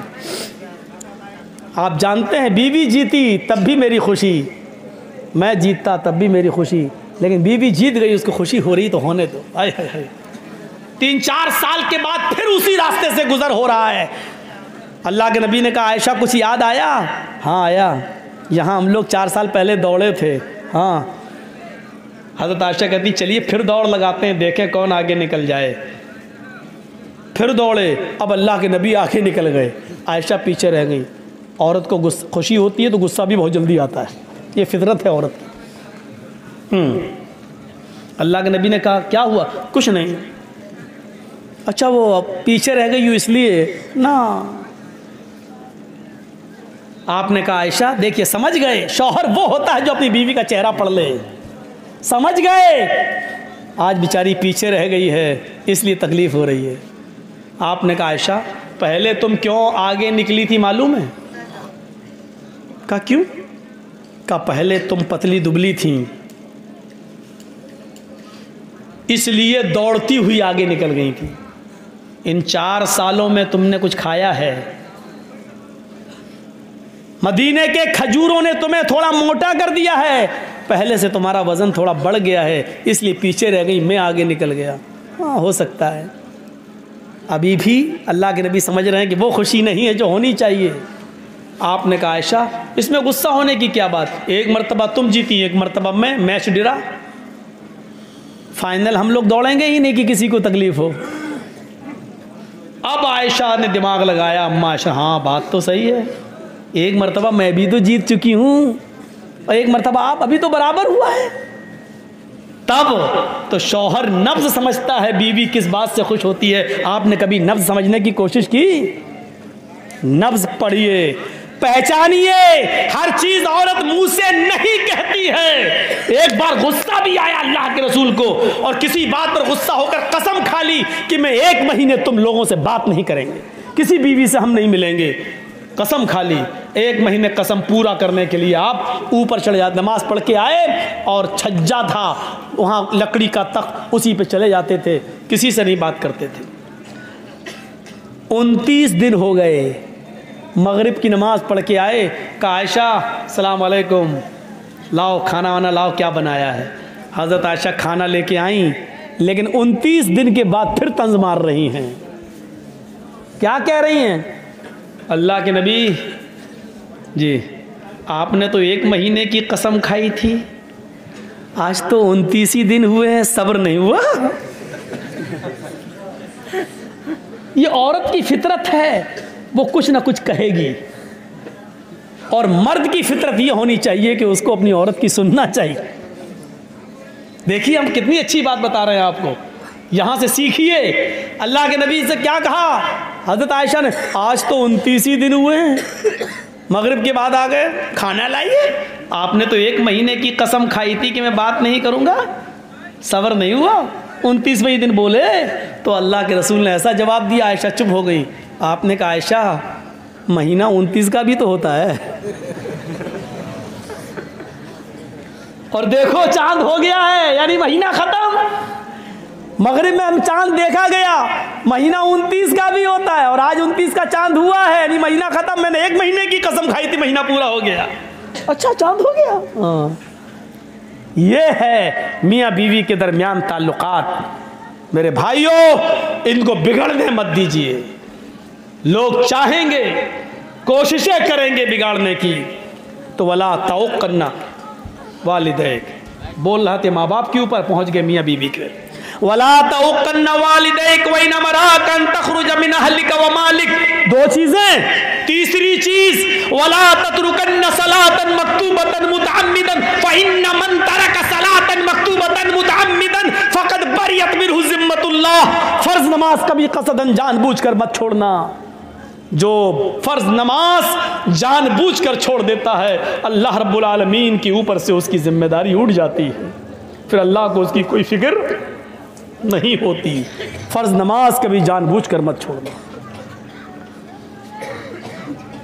आप जानते हैं बीवी जीती तब भी मेरी खुशी, मैं जीतता तब भी मेरी खुशी, लेकिन बीवी जीत गई, उसको खुशी हो रही तो होने दो। आय हाय हाय, 3-4 साल के बाद फिर उसी रास्ते से गुजर हो रहा है। अल्लाह के नबी ने कहा आयशा कुछ याद आया? हाँ आया, यहाँ हम लोग 4 साल पहले दौड़े थे। हाँ, हज़रत आयशा कहती चलिए फिर दौड़ लगाते हैं, देखें कौन आगे निकल जाए। फिर दौड़े, अब अल्लाह के नबी आगे निकल गए, आयशा पीछे रह गई। औरत को खुशी होती है तो गुस्सा भी बहुत जल्दी आता है, ये फितरत है औरत की। अल्लाह के नबी ने कहा क्या हुआ? कुछ नहीं। अच्छा वो पीछे रह गई इसलिए ना। आपने कहा आयशा देखिए, समझ गए, शौहर वो होता है जो अपनी बीवी का चेहरा पढ़ ले, समझ गए, आज बेचारी पीछे रह गई है इसलिए तकलीफ़ हो रही है। आपने कहा आयशा पहले तुम क्यों आगे निकली थी मालूम है? कहा क्यों? कहा पहले तुम पतली दुबली थी, इसलिए दौड़ती हुई आगे निकल गई थी। इन 4 सालों में तुमने कुछ खाया है, मदीने के खजूरों ने तुम्हें थोड़ा मोटा कर दिया है, पहले से तुम्हारा वज़न थोड़ा बढ़ गया है, इसलिए पीछे रह गई, मैं आगे निकल गया। हाँ हो सकता है। अभी भी अल्लाह के नबी समझ रहे हैं कि वो खुशी नहीं है जो होनी चाहिए। आपने कहा आयशा इसमें गुस्सा होने की क्या बात, एक मरतबा तुम जीती, एक मरतबा मैं, मैच डिरा, फाइनल हम लोग दौड़ेंगे ही नहीं कि किसी को तकलीफ हो। अब आयशा ने दिमाग लगाया, अम्मा आयशा हाँ बात तो सही है, एक मरतबा मैं भी तो जीत चुकी हूँ और एक मरतबा आप, अभी तो बराबर हुआ है। तब तो शौहर नब्ज़ समझता है बीवी किस बात से खुश होती है। आपने कभी नब्ज़ समझने की कोशिश की? नब्ज़ पढ़िए, पहचानिए, हर चीज औरत मुंह से नहीं कहती है। एक बार गुस्सा भी आया अल्लाह के रसूल को और किसी बात पर गुस्सा होकर कसम खा ली कि मैं 1 महीने तुम लोगों से बात नहीं करेंगे, किसी बीवी से हम नहीं मिलेंगे, कसम खा ली। 1 महीने कसम पूरा करने के लिए आप ऊपर चले जाते, नमाज पढ़ के आए और छज्जा था वहाँ लकड़ी का तख्त, उसी पे चले जाते थे, किसी से नहीं बात करते थे। 29 दिन हो गए, मगरिब की नमाज़ पढ़ के आए, कहा आयशा सलाम अलैकुम, लाओ खाना वाना लाओ, क्या बनाया है। हज़रत आयशा खाना लेके आई, लेकिन 29 दिन के बाद फिर तंज मार रही हैं। क्या कह रही हैं? अल्लाह के नबी जी, आपने तो 1 महीने की कसम खाई थी, आज तो 29 ही दिन हुए हैं, सब्र नहीं हुआ। ये औरत की फितरत है, वो कुछ ना कुछ कहेगी, और मर्द की फितरत ये होनी चाहिए कि उसको अपनी औरत की सुनना चाहिए। देखिए हम कितनी अच्छी बात बता रहे हैं आपको, यहाँ से सीखिए। अल्लाह के नबी से क्या कहा हज़रत आयशा ने, आज तो 29 ही दिन हुए हैं, मगरिब के बाद आ गए, खाना लाइए। आपने तो 1 महीने की कसम खाई थी कि मैं बात नहीं करूँगा, सब्र नहीं हुआ, 29वें दिन बोले। तो अल्लाह के रसूल ने ऐसा जवाब दिया, आयशा चुप हो गई। आपने कहा आयशा महीना 29 का भी तो होता है, और देखो चांद हो गया है, यानी महीना खत्म। मगरिब में हम चांद देखा गया, महीना 29 का भी होता है, और आज 29 का चांद हुआ है, यानी महीना खत्म। मैंने 1 महीने की कसम खाई थी, महीना पूरा हो गया। अच्छा चांद हो गया। हाँ, ये है मियाँ बीवी के दरमियान ताल्लुकात। मेरे भाइयों, इनको बिगड़ने मत दीजिए। लोग चाहेंगे, कोशिशें करेंगे बिगाड़ने की, तो वला तौक़ करना वालिदैक, बोल रहे थे माँ बाप के ऊपर, पहुंच गए मियाँ बीवी के। वला तौक़न्ना वालिदैक व इन मराकन तखरुज मिन अहलिक व मालिक, 2 चीजें। तीसरी चीज, वला ततरुकन्ना सलातन मक्तूबतन मुतअम्मिदन फइन्न मन तरक सलातन मक्तूबतन मुतअम्मिदन फक़द बरियत मिनहु ज़िम्मतुल्लाह। फर्ज नमाज कभी कसदन जानबूझकर मत छोड़ना। जो फर्ज नमाज जानबूझकर छोड़ देता है, अल्लाह रब्बुल आलमीन के ऊपर से उसकी जिम्मेदारी उठ जाती है, फिर अल्लाह को उसकी कोई फिक्र नहीं होती। फर्ज नमाज कभी जानबूझकर मत छोड़ना।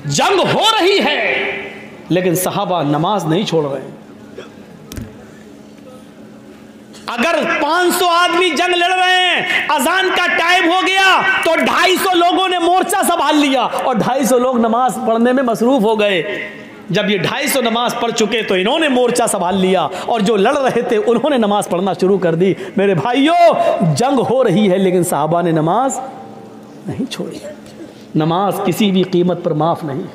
जंग हो रही है, लेकिन सहाबा नमाज नहीं छोड़ रहे हैं। अगर 500 आदमी जंग लड़ रहे हैं, अजान का टाइम हो गया तो 250 लोगों ने मोर्चा संभाल लिया, और 250 लोग नमाज पढ़ने में मसरूफ हो गए। जब ये 250 नमाज पढ़ चुके तो इन्होंने मोर्चा संभाल लिया, और जो लड़ रहे थे उन्होंने नमाज पढ़ना शुरू कर दी। मेरे भाइयों, जंग हो रही है, लेकिन साहबा ने नमाज नहीं छोड़ी। नमाज किसी भी कीमत पर माफ नहीं।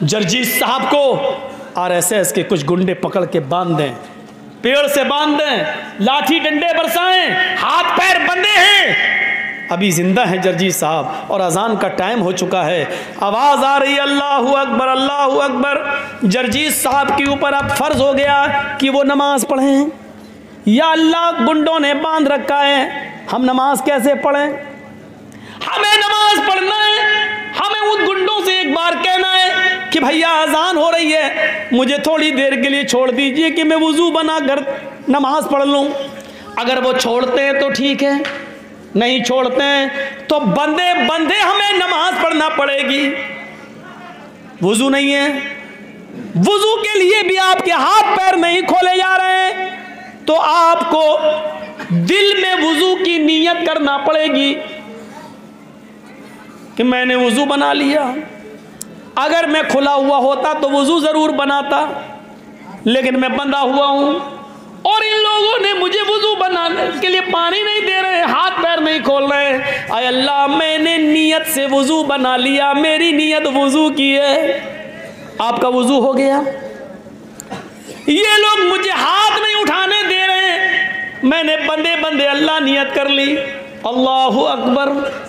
जर्जीस साहब को RSS के कुछ गुंडे पकड़ के बांध दें, पेड़ से बांध दें, लाठी डंडे बरसाएं, हाथ पैर बंधे हैं, अभी जिंदा हैं जर्जीस साहब, और अजान का टाइम हो चुका है। आवाज आ रही है अल्लाहू अकबर अल्लाहू अकबर। जर्जीस साहब के ऊपर अब फर्ज हो गया कि वो नमाज पढ़ें। या अल्लाह, गुंडों ने बांध रखा है, हम नमाज कैसे पढ़ें? हमें नमाज पढ़ना है, हमें उन गुंडों से एक बार कहना है कि भैया अजान हो रही है, मुझे थोड़ी देर के लिए छोड़ दीजिए कि मैं वुजू बनाकर नमाज पढ़ लूं। अगर वो छोड़ते हैं तो ठीक है, नहीं छोड़ते हैं तो बंदे बंदे हमें नमाज पढ़ना पड़ेगी। वुजू नहीं है, वुजू के लिए भी आपके हाथ पैर नहीं खोले जा रहे हैं, तो आपको दिल में वुजू की नीयत करना पड़ेगी कि मैंने वुजू बना लिया। अगर मैं खुला हुआ होता तो वुजू जरूर बनाता, लेकिन मैं बंधा हुआ हूं, और इन लोगों ने मुझे वुजू बनाने के लिए पानी नहीं दे रहे, हाथ पैर नहीं खोल रहे। आय अल्लाह, मैंने नियत से वुजू बना लिया, मेरी नियत वुजू की है, आपका वुजू हो गया। ये लोग मुझे हाथ नहीं उठाने दे रहे, मैंने बंदे बंदे अल्लाह नियत कर ली, अल्लाहु अकबर।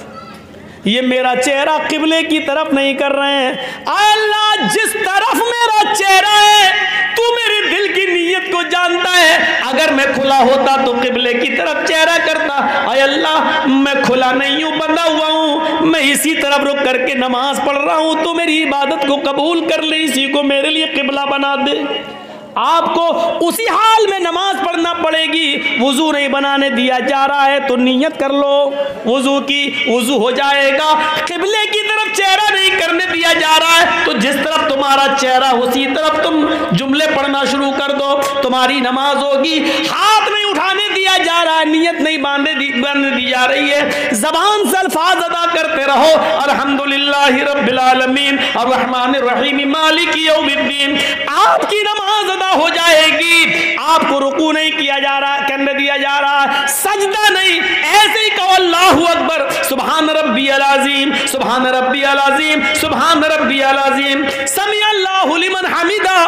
ये मेरा चेहरा किबले की तरफ नहीं कर रहे हैं। आय अल्लाह, जिस तरफ मेरा चेहरा है तू मेरे दिल की नीयत को जानता है। अगर मैं खुला होता तो किबले की तरफ चेहरा करता। आय अल्लाह, मैं खुला नहीं हूं, बंधा हुआ हूं, मैं इसी तरफ रुक करके नमाज पढ़ रहा हूं, तो मेरी इबादत को कबूल कर ले, इसी को मेरे लिए किबला बना दे। आपको उसी हाल में नमाज पढ़ना पड़ेगी। वुजू नहीं बनाने दिया जा रहा है तो नियत कर लो वुजू की, वुजू हो जाएगा। किबले की तरफ चेहरा नहीं करने दिया जा रहा है तो जिस तरफ तुम्हारा चेहरा उसी तरफ तुम जुमले पढ़ना शुरू कर दो, तुम्हारी नमाज होगी। हाथ नहीं उठाने बांधने दिया जा रहा है, नीयत नहीं बांधने दी जा रही है। जबान से अल्फाज अदा करते रहो, अल्हम्दुलिल्लाहि रब्बिल आलमीन अर्रहमानिर रहीम मालिकी यौमिद्दीन। आपकी नमाज अदा हो जाएगी। आपको रुकू नहीं किया जा रहा, करने दिया जा रहा, सजदा नहीं, ऐसे ही कहो अल्लाहु अकबर, सुभान रब्बियल अज़ीम, सुभान रब्बियल अज़ीम, सुभान रब्बियल अज़ीम, समी अल्लाहु लिमन हमिदा,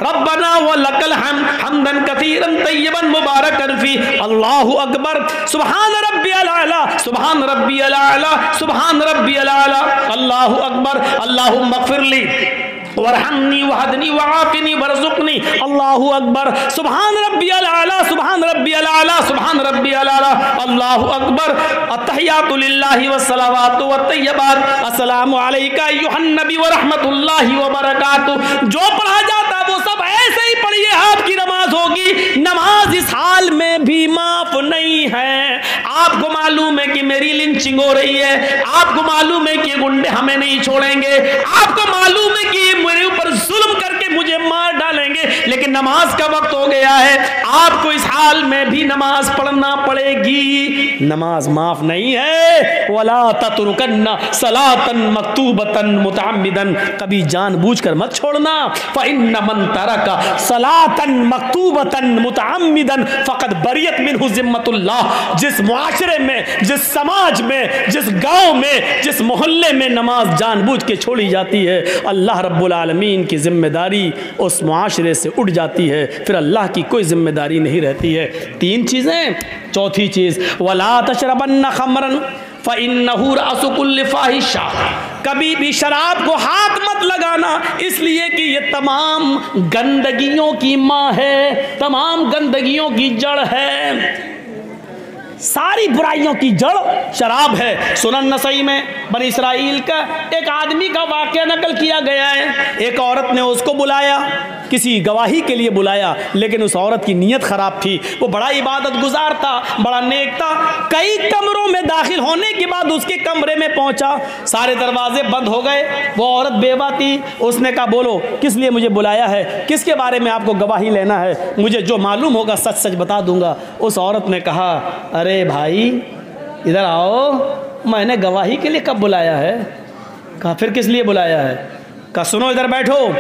रब्बना व लकल हम्द, हम्दन कसीरन तय्यबन मुबारकन फी, अल्लाहु अकबर, सुभान रब्बियल आला, सुभान रब्बियल आला, सुभान रब्बियल आला, अल्लाहु अकबर, अल्लाहुम्मा ग़फ़िरली वरहमनी वहदनी वआफ़िनी वरज़ुक़नी, अल्लाहु अकबर, सुभान रब्बियल आला, सुभान रब्बियल आला, सुभान रब्बियल आला, अल्लाहु अकबर, अत्तहियातु लिल्लाहि वस्सलावातु वत्तय्यबात, अस्सलामु अलैका अय्युहन नबी व रहमतुल्लाहि व बरकातुहू। जो पढ़ा जाता है वो सब ऐसे ही पढ़िए, आपकी नमाज होगी। नमाज इस हाल में भी माफ नहीं है। आपको मालूम है कि मेरी लिंचिंग हो रही है, आपको मालूम है कि गुंडे हमें नहीं छोड़ेंगे, आपको मालूम है कि मेरे ऊपर जुल्म करके मुझे मार डालेंगे, लेकिन नमाज का वक्त हो गया है। आपको इस हाल में भी नमाज पढ़ना पड़ेगी। नमाज माफ नहीं है। वला ततरुकन्ना सलातन मक्तूबतन मुतअम्मिदन, कभी जानबूझकर मत छोड़ना। फइन्न मन तरका सलातन मक्तूबतन मुतअम्मिदन फक़द बरियत मिन्हु ज़िम्मतुल्लाह। जिस मुआशरे में, जिस समाज में, जिस गांव में, जिस मोहल्ले में नमाज जानबूझ के छोड़ी जाती है, अल्लाह रब्बुल आलमीन की जिम्मेदारी उस मुआशरे से उठ जाती है, फिर अल्लाह की कोई जिम्मेदारी नहीं रहती है। तीन चीज़ें। चौथी चीज़, वला तशरबन्न खमरन फ़इन्नहु रअसु कुल्लि फ़ाहिशा, कभी भी शराब को हाथ मत लगाना, इसलिए कि ये तमाम गंदगियों की माँ है, तमाम गंदगियों की जड़ है, सारी बुराइयों की जड़ शराब है। सुनन नसई में बनी इसराइल का एक आदमी का वाक़या नकल किया गया है। एक औरत ने उसको बुलाया, किसी गवाही के लिए बुलाया, लेकिन उस औरत की नीयत ख़राब थी। वो बड़ा इबादत गुजार था, बड़ा नेक था। कई कमरों में दाखिल होने के बाद उसके कमरे में पहुंचा, सारे दरवाजे बंद हो गए। वो औरत बेवा थी। उसने कहा, बोलो किस लिए मुझे बुलाया है, किसके बारे में आपको गवाही लेना है, मुझे जो मालूम होगा सच सच बता दूंगा। उस औरत ने कहा, अरे भाई इधर आओ, मैंने गवाही के लिए कब बुलाया है? कहा, फिर किस लिए बुलाया है? कहा, सुनो इधर बैठो,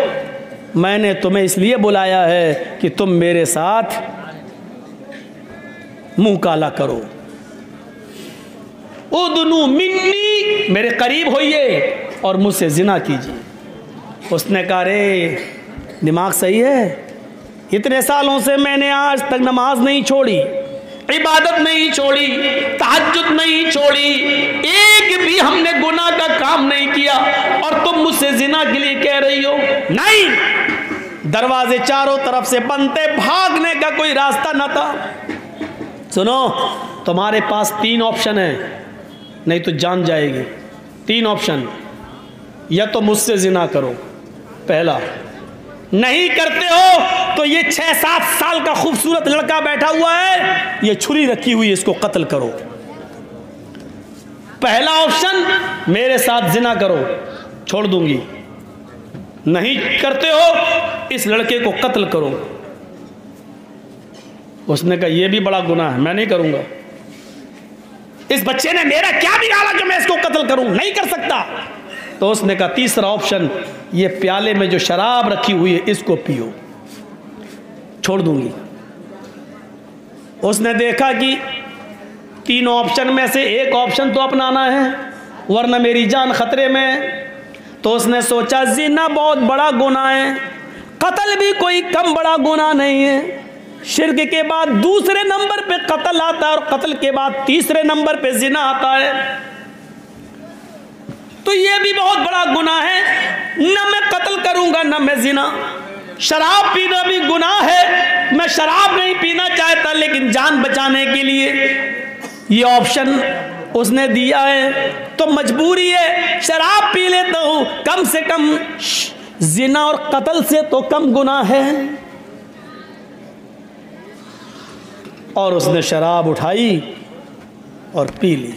मैंने तुम्हें इसलिए बुलाया है कि तुम मेरे साथ मुंह काला करो। उदनु मिन्नी, मेरे करीब होइए और मुझसे जिना कीजिए। उसने कहा, रे दिमाग सही है? इतने सालों से मैंने आज तक नमाज नहीं छोड़ी, इबादत नहीं छोड़ी, तहज्जुद नहीं छोड़ी, एक भी हमने गुनाह का काम नहीं किया, और तुम मुझसे जिना के लिए कह रही हो? नहीं। दरवाजे चारों तरफ से बंद थे, भागने का कोई रास्ता न था। सुनो, तुम्हारे पास तीन ऑप्शन है, नहीं तो जान जाएगी। तीन ऑप्शन, या तो मुझसे जिना करो, पहला, नहीं करते हो तो ये 6-7 साल का खूबसूरत लड़का बैठा हुआ है, ये छुरी रखी हुई है, इसको कत्ल करो। पहला ऑप्शन, मेरे साथ जिना करो, छोड़ दूंगी। नहीं करते हो, इस लड़के को कत्ल करो। उसने कहा, यह भी बड़ा गुनाह है, मैं नहीं करूंगा। इस बच्चे ने मेरा क्या बिगाड़ा कि मैं इसको कत्ल करूं? नहीं कर सकता। तो उसने कहा, तीसरा ऑप्शन, ये प्याले में जो शराब रखी हुई है इसको पियो, छोड़ दूंगी। उसने देखा कि तीनों ऑप्शन में से एक ऑप्शन तो अपनाना है, वरना मेरी जान खतरे में। तो उसने सोचा, जिना बहुत बड़ा गुनाह है, कत्ल भी कोई कम बड़ा गुनाह नहीं है। शिर्क के बाद दूसरे नंबर पे कत्ल आता है, और कत्ल के बाद तीसरे नंबर पे जिना आता है। तो ये भी बहुत बड़ा गुनाह है, न मैं कत्ल करूंगा न मैं जिना। शराब पीना भी गुनाह है, मैं शराब नहीं पीना चाहता, लेकिन जान बचाने के लिए ये ऑप्शन उसने दिया है, तो मजबूरी है, शराब पी लेता हूं, कम से कम जिना और कत्ल से तो कम गुनाह है। और उसने शराब उठाई और पी ली।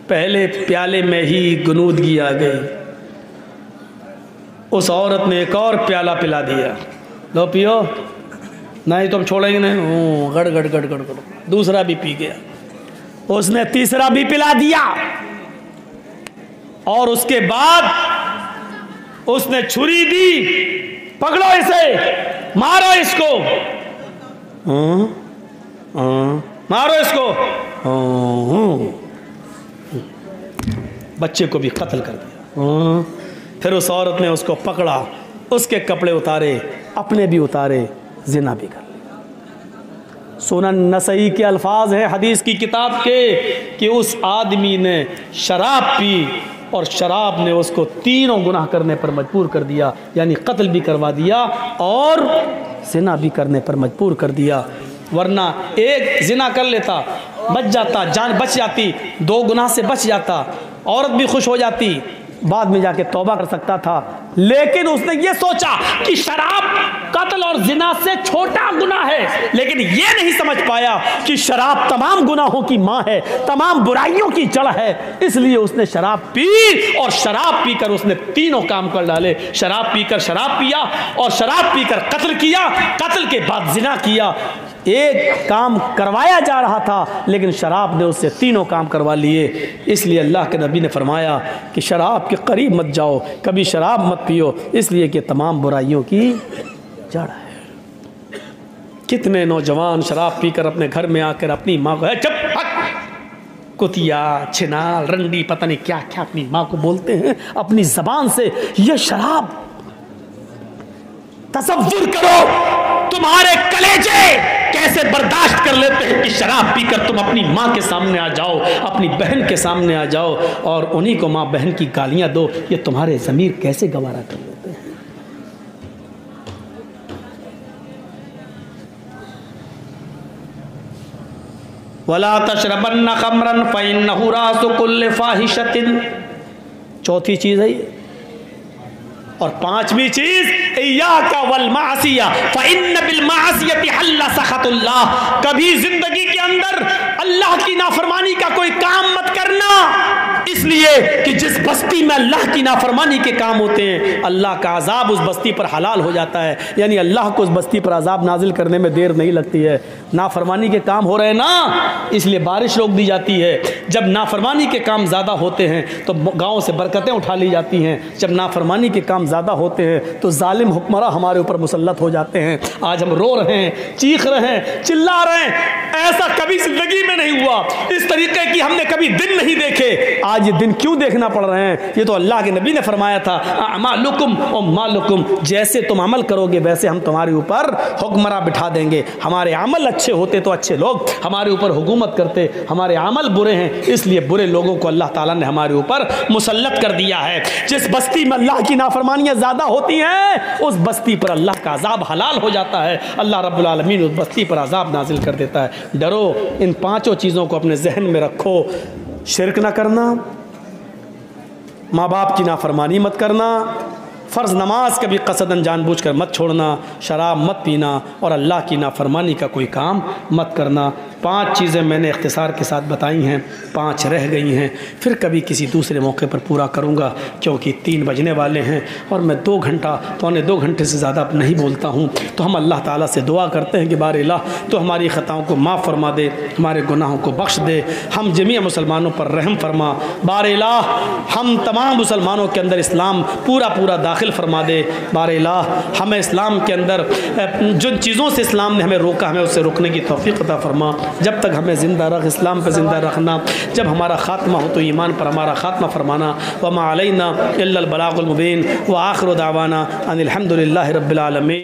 पहले प्याले में ही गुनूदगी आ गई। उस औरत ने एक और प्याला पिला दिया, लो पियो। नहीं तो हम छोड़ेंगे नहीं। गड़ गड़ गड़ गड़ गड़, दूसरा भी पी गया। उसने तीसरा भी पिला दिया और उसके बाद उसने छुरी दी, पकड़ो इसे, मारो इसको, मारो इसको। बच्चे को भी कत्ल कर दिया। फिर उस औरत ने उसको पकड़ा, उसके कपड़े उतारे, अपने भी उतारे, जिना भी कर लिया। सुनन नसई के अल्फाज हैं हदीस की किताब के कि उस आदमी ने शराब पी और शराब ने उसको तीनों गुनाह करने पर मजबूर कर दिया, यानी कत्ल भी करवा दिया और जिना भी करने पर मजबूर कर दिया। वरना एक जिना कर लेता, बच जाता, जान बच जाती, 2 गुनाह से बच जाता, औरत भी खुश हो जाती, बाद में जाके तौबा कर सकता था। लेकिन उसने ये सोचा कि शराब कत्ल और जिना से छोटा गुनाह है, लेकिन ये नहीं समझ पाया कि शराब तमाम गुनाहों की माँ है, तमाम बुराइयों की जड़ है। इसलिए उसने शराब पी और शराब पीकर उसने तीनों काम कर डाले। शराब पीकर शराब पिया और शराब पीकर कत्ल किया, कत्ल के बाद जिना किया। एक काम करवाया जा रहा था लेकिन शराब ने उससे तीनों काम करवा लिए। इसलिए अल्लाह के नबी ने फरमाया कि शराब के करीब मत जाओ, कभी शराब मत पियो, इसलिए कि तमाम बुराइयों की जड़ है। कितने नौजवान शराब पीकर अपने घर में आकर अपनी माँ को, चुप, कुतिया, छिनाल, रंडी, पता नहीं क्या क्या अपनी माँ को बोलते हैं अपनी जबान से। यह शराब, तसव्वुर करो तुम्हारे कलेजे कैसे बर्दाश्त कर लेते हैं कि शराब पीकर तुम अपनी माँ के सामने आ जाओ, अपनी बहन के सामने आ जाओ और उन्हीं को माँ बहन की गालियां दो। ये तुम्हारे ज़मीर कैसे गवारा कर लेते हैं। वला तशरबन्न खमरन फइन्नहु रासु कुल्लि फाहिशतिन, चौथी चीज़ है ये। और 5वीं चीज, इय्याका वल मासिया फइन्न बिल मासियति हल्ला सखतुल्लाह, कभी जिंदगी के अंदर अल्लाह की नाफरमानी का कोई काम मत करना, इसलिए कि जिस बस्ती में अल्लाह की नाफरमानी के काम होते हैं अल्लाह का अजाब उस बस्ती पर हलाल हो जाता है, यानी अल्लाह को उस बस्ती पर अजाब नाजिल करने में देर नहीं लगती है। नाफरमानी के काम हो रहे हैं ना, इसलिए बारिश रोक दी जाती है। जब नाफरमानी के काम ज़्यादा होते हैं तो गाँव से बरकतें उठा ली जाती हैं। जब नाफरमानी के काम ज़्यादा होते हैं तो जालिम हुक्मरान हमारे ऊपर मुसल्लत हो जाते हैं। आज हम रो रहे हैं, चीख रहे हैं, चिल्ला रहे हैं, ऐसा कभी जिंदगी में नहीं हुआ। इस तरीके की हमने कभी दिन नहीं देखे। आज ये दिन क्यों देखना पड़ रहे हैं? ये तो अल्लाह के नबी ने फरमाया था, अमालुकुम व मालुकुम, जैसे तुम अमल करोगे वैसे हम तुम्हारे ऊपर हुक्मरां बिठा देंगे। हमारे अमल अच्छे होते तो अच्छे लोग हमारे ऊपर हुकूमत करते, हमारे अमल बुरे हैं इसलिए बुरे लोगों को अल्लाह ताला ने हमारे ऊपर मुसल्लत कर दिया है। जिस बस्ती में अल्लाह की नाफरमानियां ज़्यादा होती हैं उस बस्ती पर अल्लाह का अजाब हलाल हो जाता है। अल्लाह रब्बुल आलमीन उस बस्ती पर अजाब नाजिल कर देता है। डरो, इन 5 चीज़ों को अपने जहन में रखो। शिरक ना करना, माँ बाप की नाफरमानी मत करना, फ़र्ज़ नमाज कभी कसदन जानबूझकर मत छोड़ना, शराब मत पीना और अल्लाह की नाफरमानी का कोई काम मत करना। 5 चीज़ें मैंने इख्तिसार के साथ बताई हैं, 5 रह गई हैं, फिर कभी किसी दूसरे मौके पर पूरा करूँगा क्योंकि 3 बजने वाले हैं और मैं 2 घंटा पौने 2 घंटे से ज़्यादा नहीं बोलता हूँ। तो हम अल्लाह ताला से दुआ करते हैं कि बार इलाह तो हमारी ख़ताओं को माफ़ फरमा दे, हमारे गुनाहों को बख्श दे, हम जमीय मुसलमानों पर रहम फरमा। बार इलाह हम तमाम मुसलमानों के अंदर इस्लाम पूरा पूरा दाखिल फरमा दे। बार इलाह हमें इस्लाम के अंदर जिन चीज़ों से इस्लाम ने हमें रोका हमें उससे रोकने की तौफीक अता फरमा। जब तक हमें ज़िंदा रख, इस्लाम पर ज़िंदा रखना, जब हमारा ख़ात्मा हो तो ईमान पर हमारा ख़ात्मा फरमाना। वमा अलैना इल्लल बलागुल मुबीन व आखिरु दावाना अनिल हम्दुलिल्लाहि रब्बिल आलमीन।